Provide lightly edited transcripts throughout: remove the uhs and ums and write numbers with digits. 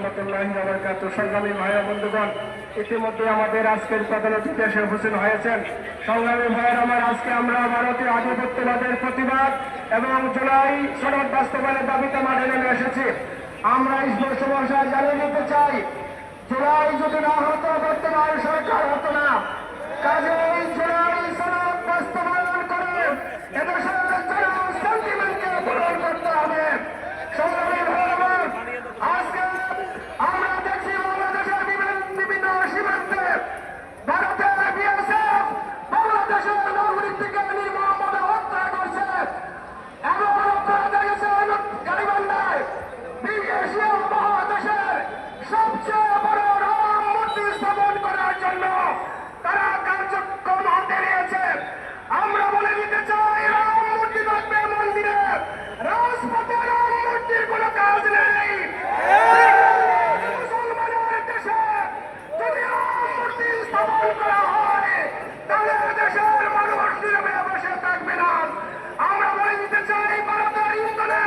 রহমতুল্লাহি ওয়া বারাকাতুহু। সংগ্রামী ভাই ও বন্ধুগণ, ইতিমধ্যে আমাদের আজকের প্রধান অতিথি এসে উপস্থিত হয়েছেন। সংগ্রামী ভাইয়ের আমার, আজকে আমরা ভারতীয় আধিপত্যবাদের প্রতিবাদ এবং জুলাই সনদ বাস্তবায়নের দাবিতে মাঠে নেমে এসেছি। আমরা স্পষ্ট ভাষায় জানিয়ে দিতে চাই, জুলাই যদি না হতো বর্তমান সরকার হতো না। কাজেই জুলাই সনদ বাস্তবায়ন করে এদেশের সেন্টিমেন্টকে পূরণ করতে হবে। সংগ্রামী ভাইয়ের আমার, আজকে আমরা দেখছি বাংলাদেশের বিভিন্ন সীমান্তে ভারতের বিএসএফ বাংলাদেশের নাগরিকদেরকে নির্মমভাবে হত্যা করছে। এবং আপনারা দেখেছেন গাইবান্ধায় এশিয়া মহাদেশের সবচেয়ে বড় রাম মূর্তি স্থাপন করার জন্য তারা কার্যক্রম হাতে নিয়েছে। আমরা বলে দিতে চাই, রাম মূর্তি থাকবে মন্দিরে, রাজপথে রাম মূর্তির কোনো কাজ নেই। মুসলমানের দেশে যদি রাম মূর্তি স্থাপন করা হয়, তাহলে দেশের মানুষ নীরবে বসে থাকবে না। আমরা বলে দিতে চাই, ভারতের ইন্ধনে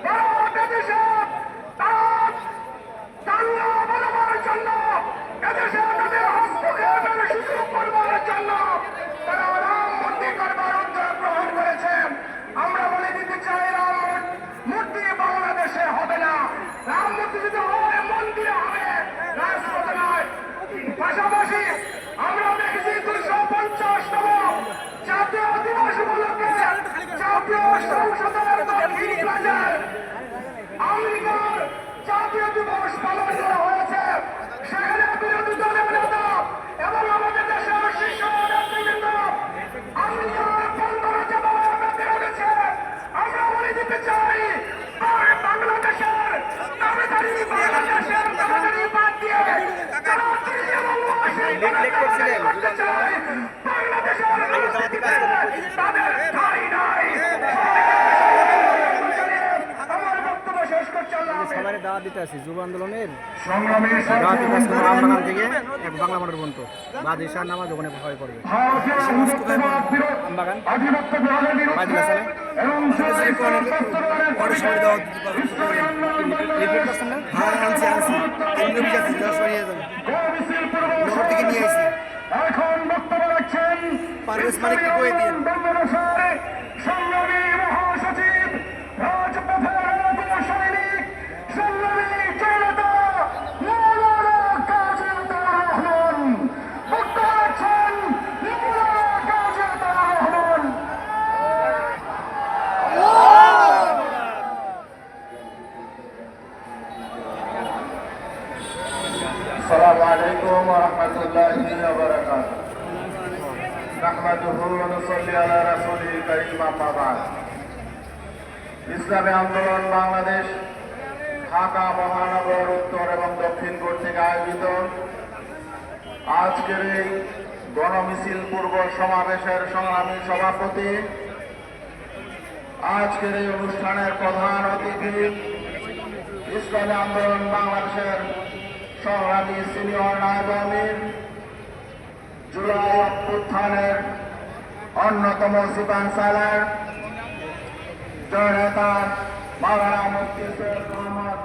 ভারত দেশে তার চাঙ্গা বানাবার জন্য, এদেশে তাদের হস্তক্ষেপের সুযোগ করবার জন্য তারা রাম মূর্তি করবার উদ্যোগ গ্রহণ করেছে। আমরা বলে দিতে চাই, রাম মূর্তি বাংলাদেশে হবে না। রাম মূর্তি যদি হয় মন্দিরে হবে, রাজপথে নয়। পাশাপাশি আমরা দেখেছি 250তম জাতীয় দিবস উপলক্ষে জাতীয় সংসদের দক্ষিণ প্লাজায় আমেরিকার জাতীয় দিবস পালন করা হয়েছে। সেখানে বিরোধী দলের নেতা এবং আমাদের দেশের শীর্ষ নেতৃবৃন্দ আমেরিকার বন্দরে যেভাবে মেতে উঠেছে, আমরা বলে দিতে চাই, আর বাংলাদেশের দাবিদারি বাদ দিয়ে তারা দিল্লি এবং ওয়াশিংটনে করতে চায়। বাংলাদেশের রাজনীতিতে তাদের ঠাঁই নাই। আমার বক্তব্য শেষ করছি। সবাই দাওয়াত দিতে আছি যুব আন্দোলনের সংগ্রামী আমবাগান থেকে বাংলা মাঠের পর্যন্ত বাদ ঈশার নামাজ ওখানে সবাই পড়বে আমবাগান এখন বক্তব্য রাখছেন পারভেজ মালিককে কয়ে দিন। সংগ্রামী মহাসচিব, রাজপথের সৈনিক, সংগ্রামী জনতা, মৌলানা কাজী আতাউর রহমান। বক্তব্য রাখছেন মৌলানা কাজী আতাউর রহমান। আসসালামু আলাইকুম ওয়া রাহমাতুল্লাহি ওয়া বারাকাতুহু। নাহমাদুহু ওয়া নুসাল্লি আলা রাসূলিল কারীম, আম্মা বা'দ। ইসলামী আন্দোলন বাংলাদেশ ঢাকা মহানগর উত্তর এবং দক্ষিণ কর্তৃক আয়োজিত আজকের এই গণমিছিল পূর্ব সমাবেশের সংগ্রামী সভাপতি, আজকের এই অনুষ্ঠানের প্রধান অতিথি, ইসলামী আন্দোলন বাংলাদেশের সংগ্রামী সিনিয়র নায়েব আমির, জুলাই অভ্যুত্থানের অন্যতম সিপান সালার, জননেতা মাওলানা মুফতি সৈয়দ মোহাম্মদ